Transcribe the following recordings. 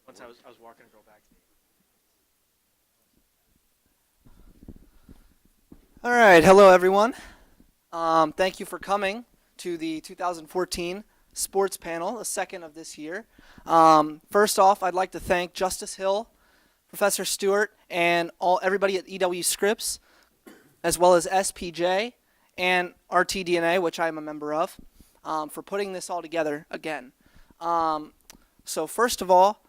Once I was walking a girl back to All right, hello everyone. Thank you for coming to the 2014 sports panel, the second of this year. First off, I'd like to thank Justice Hill, Professor Stewart, and everybody at EW Scripps, as well as SPJ and RTDNA, which I'm a member of, for putting this all together again. So first of all,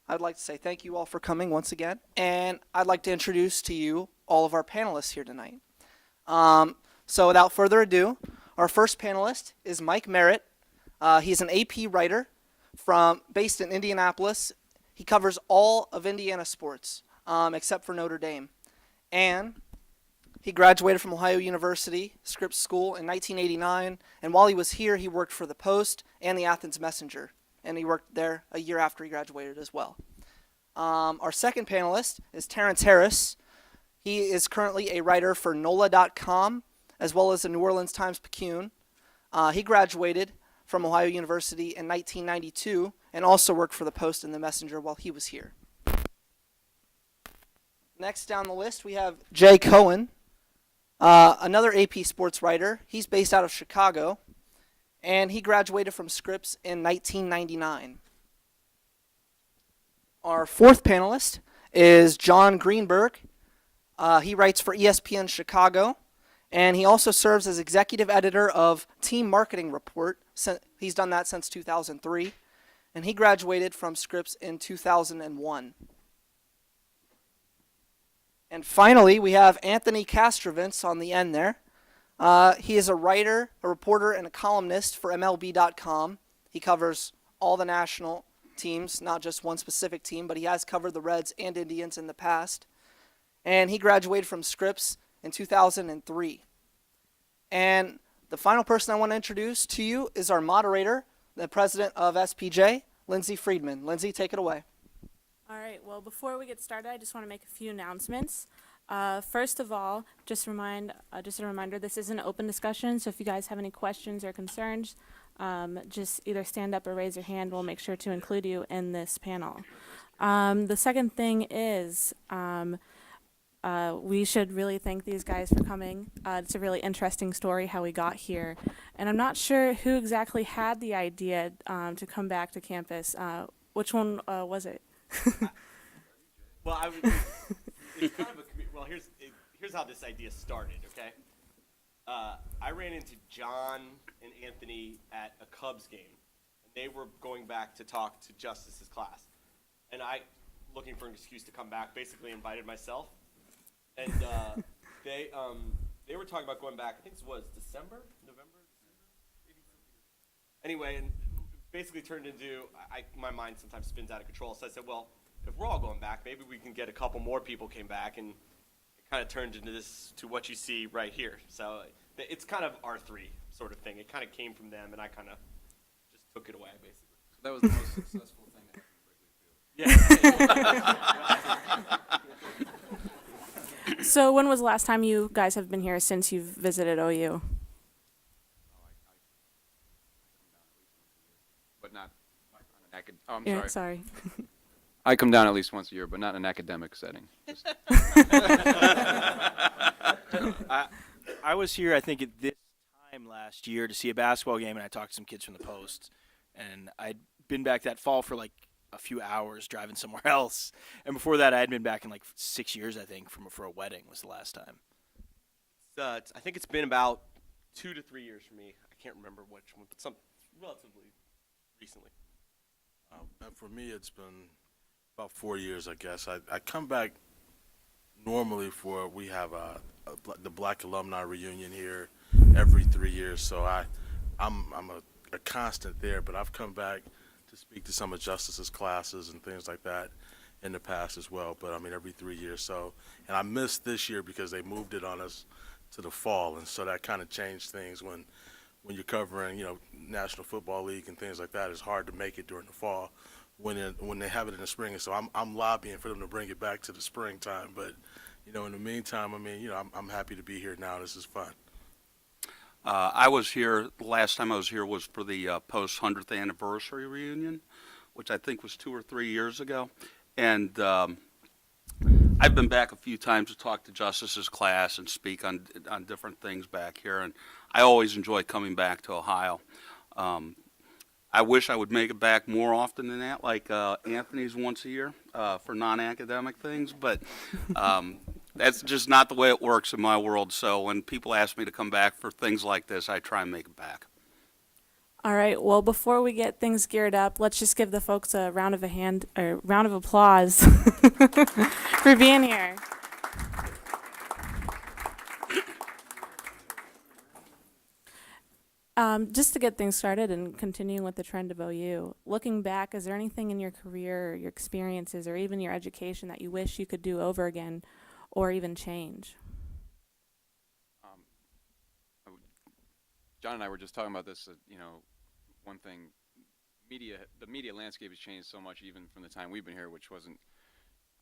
I'd like to say thank you all for coming once again, and I'd like to introduce to you all of our panelists here tonight. So without further ado, our first panelist is Mike Marot. He's an AP writer based in Indianapolis. He covers all of Indiana sports except for Notre Dame. And he graduated from Ohio University, Scripps School in 1989. And while he was here, he worked for the Post and the Athens Messenger. And he worked there a year after he graduated as well. Our second panelist is Terrance Harris. He is currently a writer for NOLA.com as well as the New Orleans Times-Picayune. He graduated from Ohio University in 1992 and also worked for the Post and the Messenger while he was here. Next down the list, we have Jay Cohen, another AP sports writer. He's based out of Chicago, and he graduated from Scripps in 1999. Our fourth panelist is John Greenberg. He writes for ESPN Chicago, and he also serves as executive editor of Team Marketing Report. He's done that since 2003, and he graduated from Scripps in 2001. And finally, we have Anthony Castrovince on the end there. He is a writer, a reporter, and a columnist for MLB.com. He covers all the national teams, not just one specific team, but he has covered the Reds and Indians in the past. And he graduated from Scripps in 2003. And the final person I want to introduce to you is our moderator, the president of SPJ, Lindsay Friedman. Lindsay, take it away. All right, well, before we get started, I just want to make a few announcements. First of all, just a reminder, this is an open discussion, so if you guys have any questions or concerns, just either stand up or raise your hand. We'll make sure to include you in this panel. The second thing is we should really thank these guys for coming. It's a really interesting story how we got here. And I'm not sure who exactly had the idea to come back to campus. Which one was it? Well, it's kind of here's how this idea started, okay? I ran into John and Anthony at a Cubs game, and they were going back to talk to Justice's class. And I, looking for an excuse to come back, basically invited myself. And they were talking about going back, I think it was November? Maybe. Anyway, and basically turned into, my mind sometimes spins out of control. So I said, well, if we're all going back, maybe we can get a couple more people came back, and it kind of turned into this, to what you see right here. So it's kind of R3 sort of thing. It kind of came from them, and I kind of just took it away, basically. That was the most successful thing that happened Yeah. So when was the last time you guys have been here since you've visited OU? but not on an Yeah, sorry. I come down at least once a year, but not in an academic setting. I was here, I think, at this time last year to see a basketball game, and I talked to some kids from the Post. And I'd been back that fall for like a few hours driving somewhere else. And before that, I had been back in like 6 years, I think, for a wedding was the last time. I think it's been about 2 to 3 years for me. I can't remember which one, but some relatively recently. And for me, it's been about 4 years, I guess. I come back normally we have the Black Alumni Reunion here every 3 years, so I'm a constant there, but I've come back to speak to some of Justice's classes and things like that in the past as well, but I mean every 3 years. So, and I missed this year because they moved it on us to the fall, and so that kind of changed things when you're covering, National Football League and things like that. It's hard to make it during the fall when they have it in the spring. And so I'm lobbying for them to bring it back to the springtime. But in the meantime, I mean, I'm happy to be here now. This is fun. I was here, the last time I was here was for the Post 100th anniversary reunion, which I think was 2 or 3 years ago. And I've been back a few times to talk to Justice's class and speak on different things back here, and I always enjoy coming back to Ohio. I wish I would make it back more often than that, like Anthony's once a year for non-academic things, but that's just not the way it works in my world. So when people ask me to come back for things like this, I try and make it back. All right. Well, before we get things geared up, let's just give the folks a round of applause for being here. Just to get things started and continuing with the trend of OU, looking back, is there anything in your career, or your experiences, or even your education that you wish you could do over again, or even change? John and I were just talking about this. One thing, the media landscape has changed so much, even from the time we've been here, which wasn't.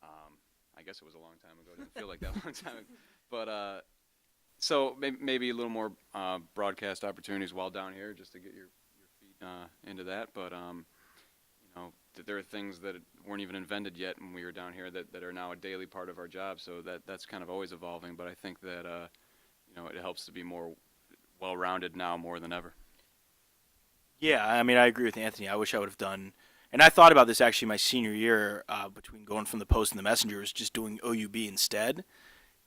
I guess it was a long time ago. It didn't feel like that long time ago. But so maybe a little more broadcast opportunities while down here, just to get your feet into that. But there are things that weren't even invented yet when we were down here that are now a daily part of our job. So that's kind of always evolving. But I think that it helps to be more well-rounded now more than ever. Yeah, I mean, I agree with Anthony. I wish I would have done, and I thought about this actually my senior year, between going from the Post and the Messenger, was just doing OUB instead,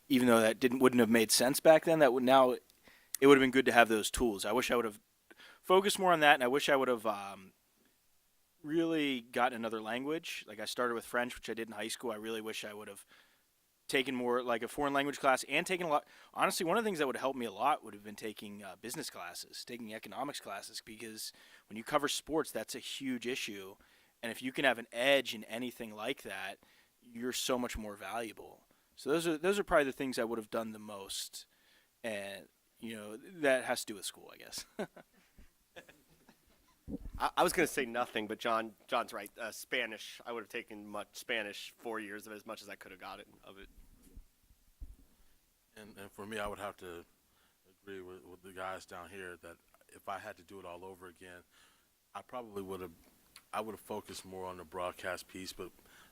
even though that wouldn't have made sense back then. It would have been good to have those tools. I wish I would have focused more on that, and I wish I would have really gotten another language. Like I started with French, which I did in high school. I really wish I would have taken more like a foreign language class, and taken a lot. Honestly, one of the things that would help me a lot would have been taking business classes, taking economics classes, because when you cover sports, that's a huge issue. And if you can have an edge in anything like that, you're so much more valuable. So those are probably the things I would have done the most. And, that has to do with school, I guess. I was going to say nothing, but John's right. Spanish, I would have taken Spanish 4 years of it, as much as I could have got of it. And for me, I would have to agree with the guys down here that if I had to do it all over again, I probably would have focused more on the broadcast piece. But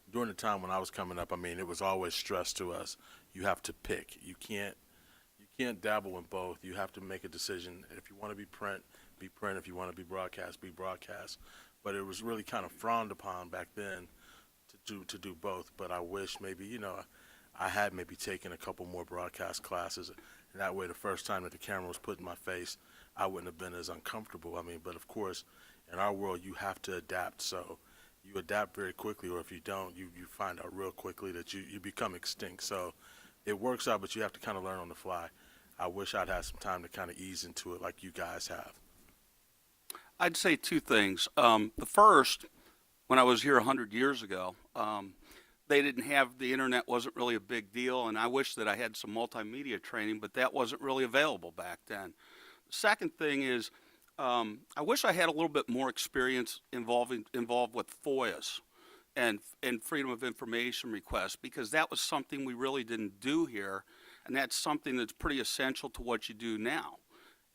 during the time when I was coming up, I mean, it was always stressed to us. You have to pick. You can't dabble in both. You have to make a decision. If you want to be print, be print. If you want to be broadcast, be broadcast. But it was really kind of frowned upon back then to do both. But I wish maybe, I had maybe taken a couple more broadcast classes, and that way the first time that the camera was put in my face, I wouldn't have been as uncomfortable. I mean, but of course, in our world, you have to adapt. So you adapt very quickly, or if you don't, you find out real quickly that you become extinct. So it works out, but you have to kind of learn on the fly. I wish I'd had some time to kind of ease into it like you guys have. I'd say two things. The first, when I was here 100 years ago, they didn't have, the internet wasn't really a big deal, and I wish that I had some multimedia training, but that wasn't really available back then. The second thing is, I wish I had a little bit more experience involved with FOIAs and Freedom of Information requests, because that was something we really didn't do here, and that's something that's pretty essential to what you do now.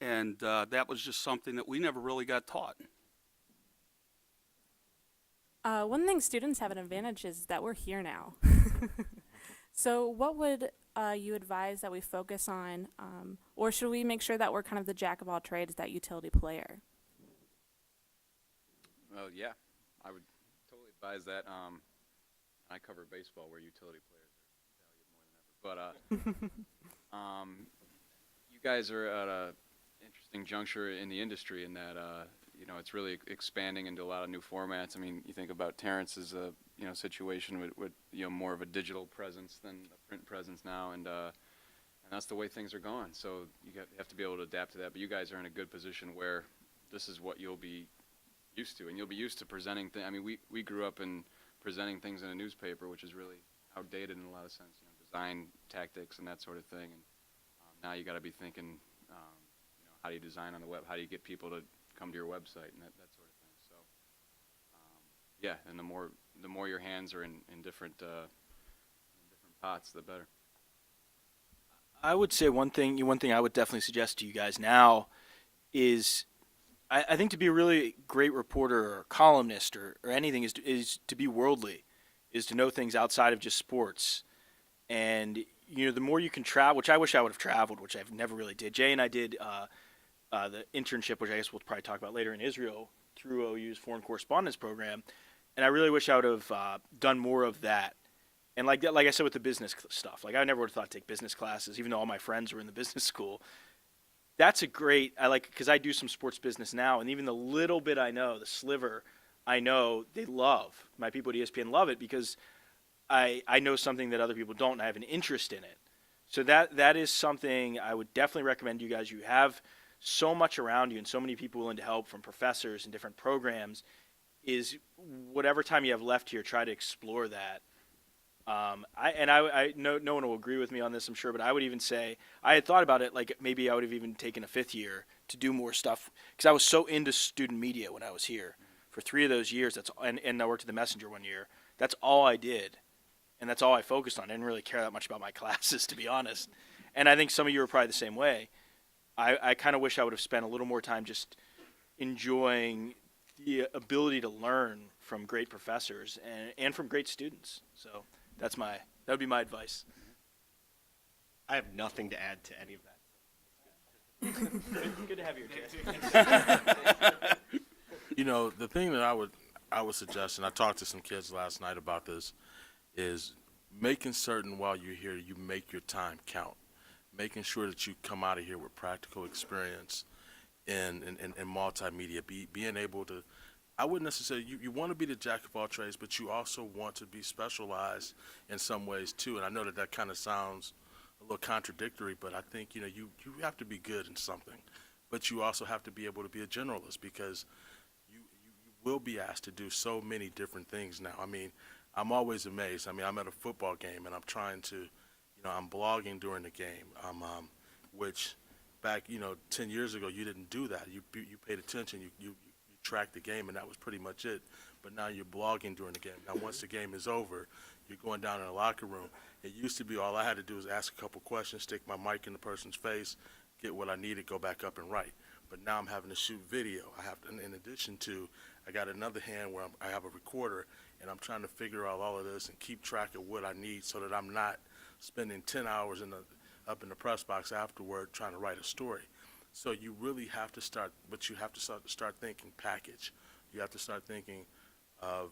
And that was just something that we never really got taught. One thing students have an advantage is that we're here now. So what would you advise that we focus on, or should we make sure that we're kind of the jack of all trades, that utility player? Well, yeah, I would totally advise that. I cover baseball, where utility players are valued more than ever. But you guys are at a interesting juncture in the industry in that it's really expanding into a lot of new formats. I mean, you think about Terrance's situation with more of a digital presence than a print presence now, and that's the way things are going. So you have to be able to adapt to that. But you guys are in a good position where this is what you'll be used to, and you'll be used to presenting things. I mean, we grew up in presenting things in a newspaper, which is really outdated in a lot of sense. Design tactics and that sort of thing. And now you got to be thinking, how do you design on the web? How do you get people to come to your website and that sort of thing? So, yeah, and the more your hands are in different pots, the better. I would say one thing I would definitely suggest to you guys now is, I think to be a really great reporter or columnist or anything is to be worldly, is to know things outside of just sports. And, you know, the more you can travel, which I wish I would have traveled, which I've never really did. Jay and I did the internship, which I guess we'll probably talk about later, in Israel through OU's foreign correspondence program. And I really wish I would have done more of that. And like I said with the business stuff, like I never would have thought to take business classes, even though all my friends were in the business school. That's a great, because I do some sports business now, and even the little bit I know, the sliver I know, they love. My people at ESPN love it because I know something that other people don't, and I have an interest in it. So that is something I would definitely recommend you guys. You have so much around you and so many people willing to help, from professors and different programs, is whatever time you have left here, try to explore that. I know no one will agree with me on this, I'm sure, but I would even say I had thought about it, like maybe I would have even taken a 5th year to do more stuff, because I was so into student media when I was here for 3 of those years. And I worked at the Messenger 1 year. That's all I did, and that's all I focused on. I didn't really care that much about my classes, to be honest. And I think some of you are probably the same way. I kind of wish I would have spent a little more time just enjoying the ability to learn from great professors and from great students. So that would be my advice. I have nothing to add to any of that. Good to have you here, Jay. You know, the thing that I would suggest, and I talked to some kids last night about this, is making certain while you're here you make your time count. Making sure that you come out of here with practical experience in multimedia, being able to, I wouldn't necessarily, you want to be the jack of all trades, but you also want to be specialized in some ways too. And I know that kind of sounds a little contradictory, but I think, you know, you have to be good in something, but you also have to be able to be a generalist, because you will be asked to do so many different things now. I mean, I'm always amazed. I mean, I'm at a football game and I'm trying to, you know, I'm blogging during the game, which back, 10 years ago, you didn't do that. You paid attention, you tracked the game, and that was pretty much it. But now you're blogging during the game. Now, once the game is over, you're going down in the locker room. It used to be all I had to do was ask a couple questions, stick my mic in the person's face, get what I needed, go back up and write. But now I'm having to shoot video. I have to, in addition to, I got another hand where I have a recorder, and I'm trying to figure out all of this and keep track of what I need so that I'm not spending 10 hours up in the press box afterward trying to write a story. So you really have to start, but you have to start thinking package. You have to start thinking of,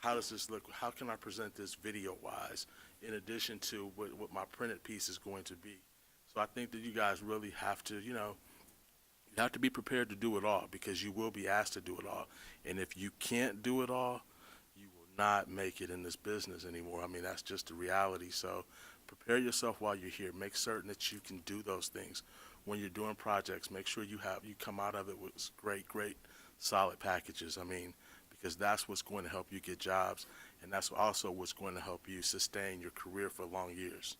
how does this look? How can I present this video-wise in addition to what my printed piece is going to be? So I think that you guys really have to, you have to be prepared to do it all, because you will be asked to do it all. And if you can't do it all, you will not make it in this business anymore. I mean, that's just the reality. So prepare yourself while you're here. Make certain that you can do those things. When you're doing projects, make sure you come out of it with great, solid packages. I mean, because that's what's going to help you get jobs, and that's also what's going to help you sustain your career for long years.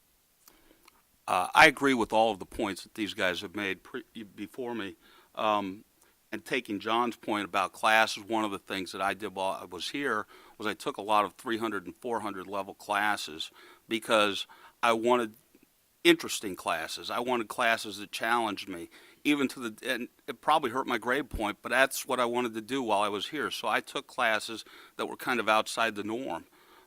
I agree with all of the points that these guys have made before me. And taking John's point about classes, one of the things that I did while I was here was I took a lot of 300 and 400 level classes, because I wanted interesting classes. I wanted classes that challenged me, and it probably hurt my grade point, but that's what I wanted to do while I was here. So I took classes that were kind of outside the norm.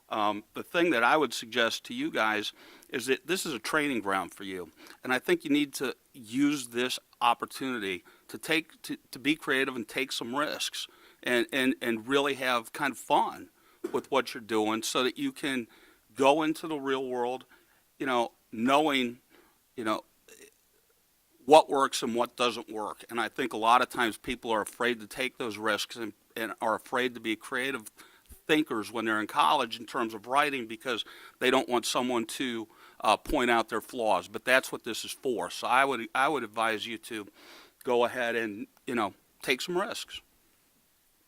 The thing that I would suggest to you guys is that this is a training ground for you, and I think you need to use this opportunity to be creative and take some risks and really have kind of fun with what you're doing, so that you can go into the real world, knowing, what works and what doesn't work. And I think a lot of times people are afraid to take those risks and are afraid to be creative thinkers when they're in college in terms of writing, because they don't want someone to point out their flaws. But that's what this is for. So I would advise you to go ahead and, take some risks.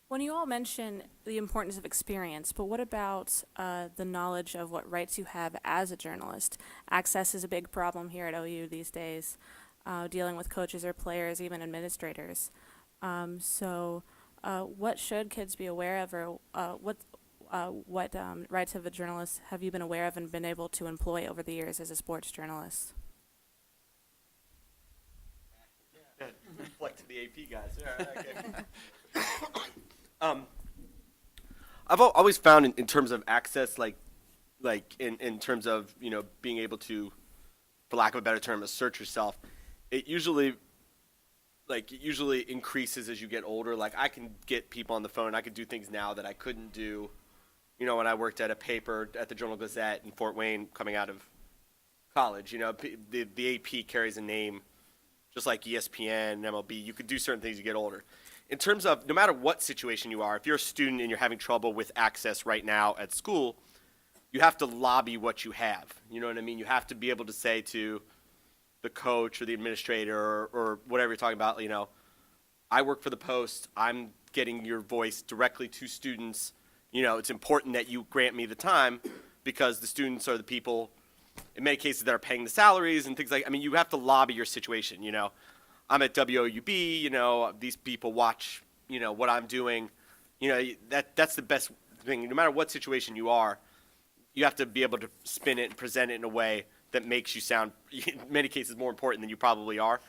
When you all mention the importance of experience, but what about the knowledge of what rights you have as a journalist? Access is a big problem here at OU these days, dealing with coaches or players, even administrators. So what should kids be aware of, or what rights of a journalist have you been aware of and been able to employ over the years as a sports journalist? Reflect. the AP guys. I've always found in terms of access, like in terms of being able to, for lack of a better term, assert yourself, it usually increases as you get older. Like I can get people on the phone. I can do things now that I couldn't do, when I worked at a paper at the Journal-Gazette in Fort Wayne coming out of college. The AP carries a name just like ESPN, MLB. You could do certain things as you get older. In terms of no matter what situation you are, if you're a student and you're having trouble with access right now at school, you have to lobby what you have. You know what I mean? You have to be able to say to the coach or the administrator or whatever you're talking about, I work for the Post. I'm getting your voice directly to students. It's important that you grant me the time because the students are the people, in many cases, that are paying the salaries and things you have to lobby your situation, I'm at WOUB, these people watch, what I'm doing. That's the best thing. No matter what situation you are, you have to be able to spin it and present it in a way that makes you sound, in many cases, more important than you probably are.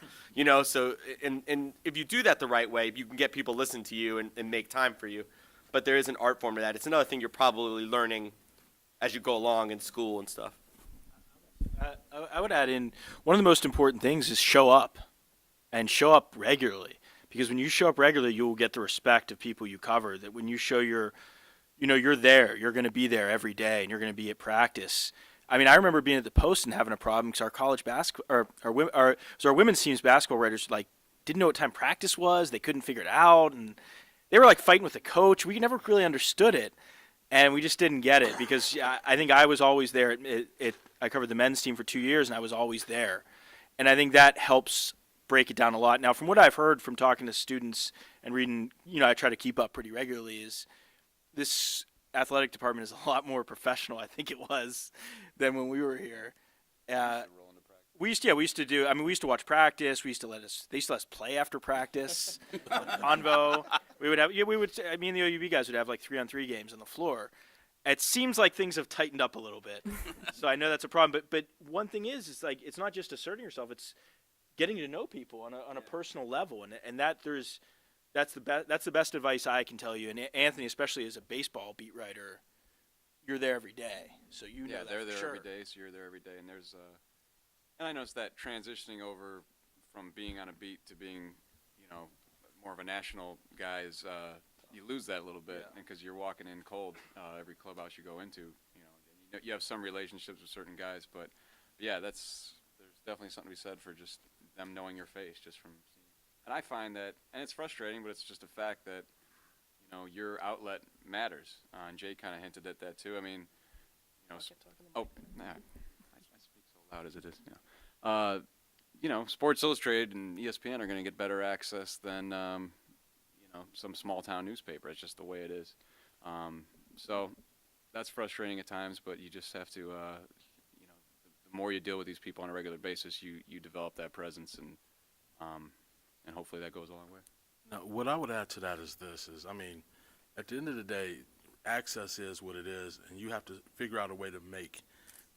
So, and if you do that the right way, you can get people to listen to you and make time for you. But there is an art form to that. It's another thing you're probably learning as you go along in school and stuff. I would add in one of the most important things is show up, and show up regularly. Because when you show up regularly, you will get the respect of people you cover. That when you show you're there, you're going to be there every day, and you're going to be at practice. I mean, I remember being at the Post and having a problem because our college basketball, our women's team's basketball writers didn't know what time practice was. They couldn't figure it out, and they were fighting with the coach. We never really understood it, and we just didn't get it because I think I was always there. I covered the men's team for 2 years, and I was always there, and I think that helps break it down a lot. Now, from what I've heard from talking to students and reading, I try to keep up pretty regularly, is this athletic department is a lot more professional, I think it was, than when we were here. We used to watch practice. They used to let us play after practice. Convo. Me and the OUB guys would have 3-on-3 games on the floor. It seems like things have tightened up a little bit. So I know that's a problem. But one thing is it's not just asserting yourself, it's getting to know people on a personal level. And that's the best advice I can tell you. And Anthony, especially as a baseball beat writer, you're there every day. So Yeah, they're there every day, so you're there every day. And there's and I noticed that transitioning over from being on a beat to being, more of a national guy is you lose that a little bit because you're walking in cold every clubhouse you go into. You have some relationships with certain guys, but yeah, there's definitely something to be said for just them knowing your face just from seeing. And I find that, and it's frustrating, but it's just a fact that your outlet matters. And Jay kind of hinted at that too. I mean, I speak so loud as it is. Sports Illustrated and ESPN are going to get better access than some small town newspaper. It's just the way it is. So that's frustrating at times, but you just have to, the more you deal with these people on a regular basis, you develop that presence, and hopefully that goes a long way. Now, what I would add to that is at the end of the day, access is what it is, and you have to figure out a way to make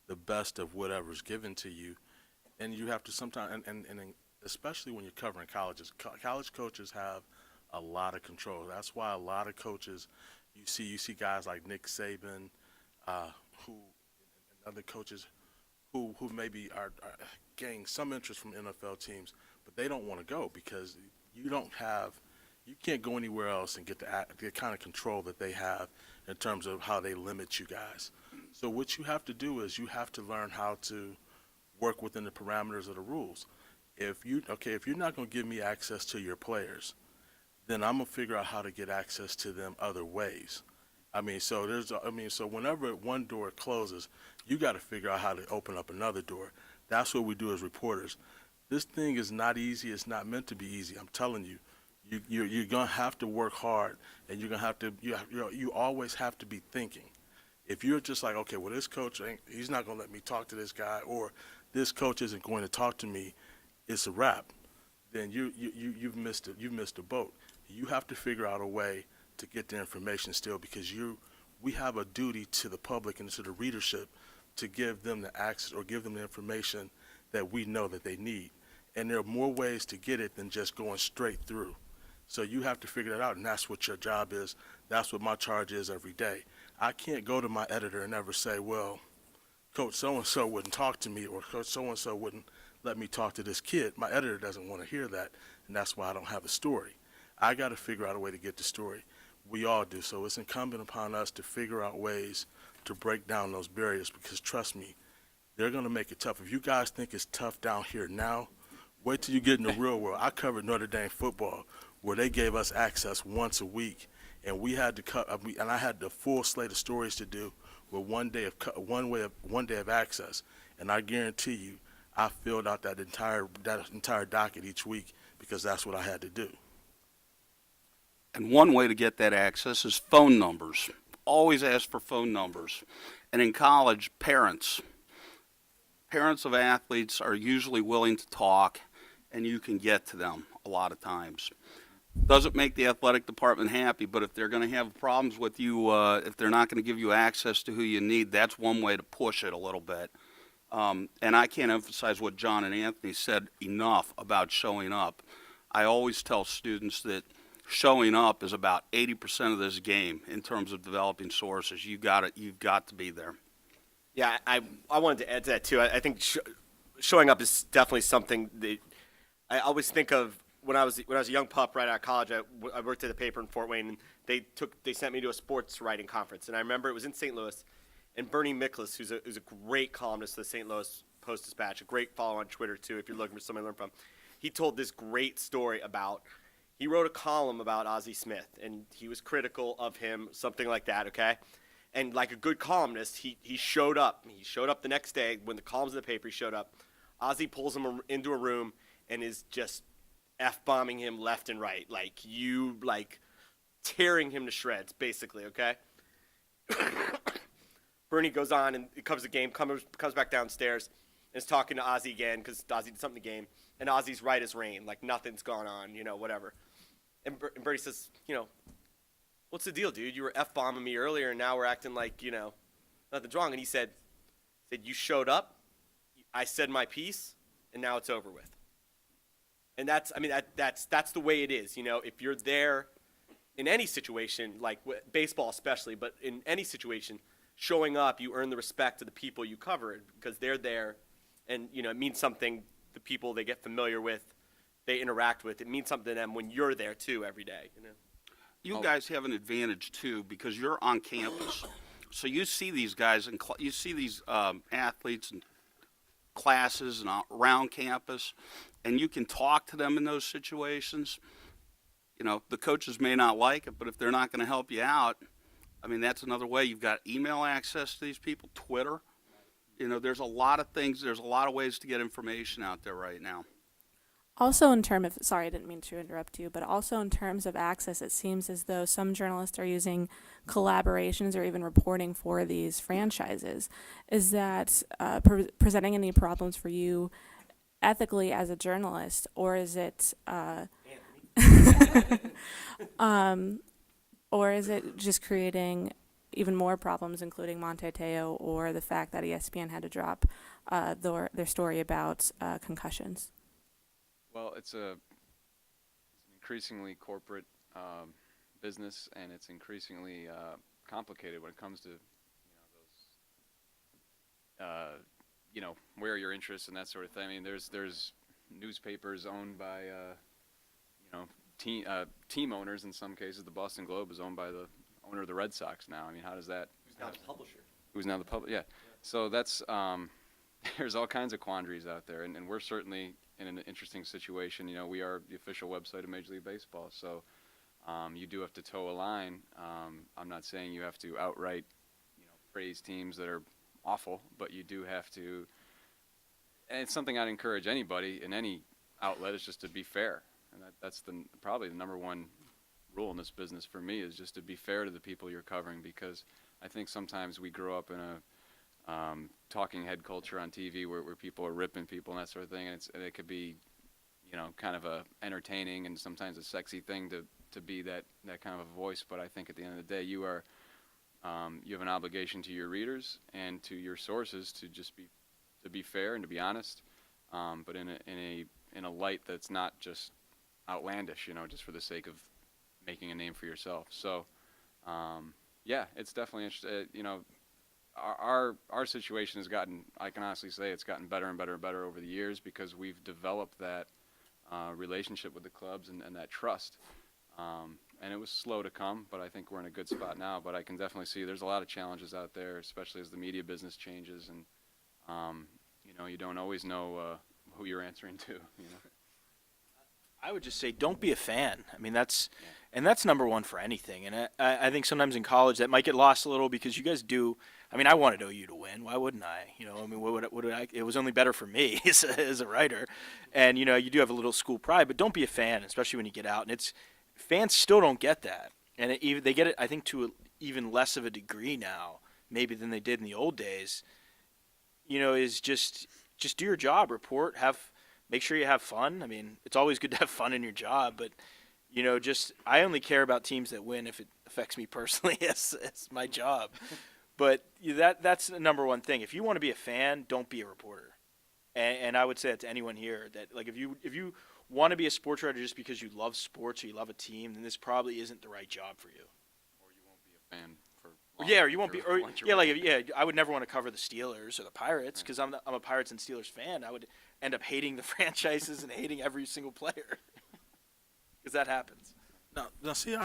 the best of whatever's given to you. And you have to sometimes, and especially when you're covering colleges, college coaches have a lot of control. That's why a lot of coaches, you see guys like Nick Saban, who and other coaches who maybe are gaining some interest from NFL teams, but they don't want to go because you can't go anywhere else and get the kind of control that they have in terms of how they limit you guys. So what you have to do is you have to learn how to work within the parameters of the rules. If you're not going to give me access to your players, then I'm going to figure out how to get access to them other ways. So whenever one door closes, you got to figure out how to open up another door. That's what we do as reporters. This thing is not easy. It's not meant to be easy. I'm telling you. You're going to have to work hard, and you're going to have to, you always have to be thinking. If you're just like, okay, well, this coach, he's not going to let me talk to this guy, or this coach isn't going to talk to me, it's a wrap, then you've missed it. You've missed a boat. You have to figure out a way to get the information still, because we have a duty to the public and to the readership to give them the access or give them the information that we know that they need. And there are more ways to get it than just going straight through. So you have to figure that out, and that's what your job is. That's what my charge is every day. I can't go to my editor and ever say, well, Coach so-and-so wouldn't talk to me, or Coach so-and-so wouldn't let me talk to this kid. My editor doesn't want to hear that, and that's why I don't have a story. I got to figure out a way to get the story. We all do. So it's incumbent upon us to figure out ways to break down those barriers, because trust me, they're going to make it tough. If you guys think it's tough down here now, wait till you get in the real world. I covered Notre Dame football, where they gave us access once a week, and we had to and I had the full slate of stories to do with one day of access. And I guarantee you, I filled out that entire docket each week, because that's what I had to do. And one way to get that access is phone numbers. Always ask for phone numbers. And in college, parents of athletes are usually willing to talk, and you can get to them a lot of times. Doesn't make the athletic department happy, but if they're going to have problems with you, if they're not going to give you access to who you need, that's one way to push it a little bit. And I can't emphasize what John and Anthony said enough about showing up. I always tell students that showing up is about 80% of this game in terms of developing sources. You've got to be there. Yeah, I wanted to add to that too. I think showing up is definitely something that I always think of. When I was a young pup right out of college, I worked at the paper in Fort Wayne, and they sent me to a sports writing conference. And I remember it was in St. Louis, and Bernie Miklasz, who's a great columnist of the St. Louis Post-Dispatch, a great follow on Twitter too, if you're looking for somebody to learn from. He told this great story about, he wrote a column about Ozzie Smith, and he was critical of him, something like that, okay? And like a good columnist, he showed up. He showed up the next day when the columns in the paper. He showed up. Ozzie pulls him into a room and is just F-bombing him left and right, like tearing him to shreds, basically, okay? Bernie goes on and it covers the game, comes back downstairs, and is talking to Ozzie again because Ozzie did something in the game, and Ozzie's right as rain, like nothing's gone on, whatever. And Bernie says, what's the deal, dude? You were F-bombing me earlier, and now we're acting like, nothing's wrong. And he said, you showed up, I said my piece, and now it's over with. And that's the way it is. If you're there in any situation, like baseball especially, but in any situation, showing up, you earn the respect of the people you cover because they're there, and it means something. The people they get familiar with, they interact with, it means something to them when you're there too every day. You guys have an advantage too because you're on campus, so you see these guys and you see these athletes and classes and around campus, and you can talk to them in those situations. The coaches may not like it, but if they're not going to help you out, that's another way. You've got email access to these people, Twitter. There's a lot of things. There's a lot of ways to get information out there right now. Also in terms of, sorry, I didn't mean to interrupt you, but also in terms of access, it seems as though some journalists are using collaborations or even reporting for these franchises. Is that presenting any problems for you ethically as a journalist, or is it, or is it just creating even more problems, including Monte Teo or the fact that ESPN had to drop their story about concussions? Well, it's an increasingly corporate business, and it's increasingly complicated when it comes to those where are your interests and that sort of thing. There's newspapers owned by team owners in some cases. The Boston Globe is owned by the owner of the Red Sox now. How does that? Who's now the publisher? Who's now the publisher? Yeah. So that's there's all kinds of quandaries out there, and we're certainly in an interesting situation. We are the official website of Major League Baseball, so you do have to toe a line. I'm not saying you have to outright, praise teams that are awful, but you do have to. And it's something I'd encourage anybody in any outlet is just to be fair, and that's probably the number one rule in this business for me is just to be fair to the people you're covering, because I think sometimes we grow up in a talking head culture on TV where people are ripping people and that sort of thing, and it could be, kind of a entertaining and sometimes a sexy thing to be that kind of a voice. But I think at the end of the day, you have an obligation to your readers and to your sources to just be fair and to be honest. But in in a light that's not just outlandish, just for the sake of making a name for yourself. So, yeah, it's definitely interesting. Our situation has gotten, I can honestly say, it's gotten better and better and better over the years because we've developed that relationship with the clubs and that trust. And it was slow to come, but I think we're in a good spot now. But I can definitely see there's a lot of challenges out there, especially as the media business changes, and you don't always know who you're answering to. I would just say don't be a fan. I mean, that's number one for anything. And I think sometimes in college that might get lost a little because you guys do. I mean, I wanted OU to win. Why wouldn't I? I mean, what would I? It was only better for me as a writer. And you do have a little school pride, but don't be a fan, especially when you get out. And fans still don't get that, and they get it. I think to even less of a degree now, maybe than they did in the old days. Is just do your job, report, make sure you have fun. I mean, it's always good to have fun in your job, but I only care about teams that win if it affects me personally as my job. But that's the number one thing. If you want to be a fan, don't be a reporter. And I would say that to anyone here that if you want to be a sports writer just because you love sports or you love a team, then this probably isn't the right job for you. Or you won't be a fan for long. Or you won't be. Or, I would never want to cover the Steelers or the Pirates because I'm a Pirates and Steelers fan. I would end up hating the franchises and hating every single player because that happens. Now see,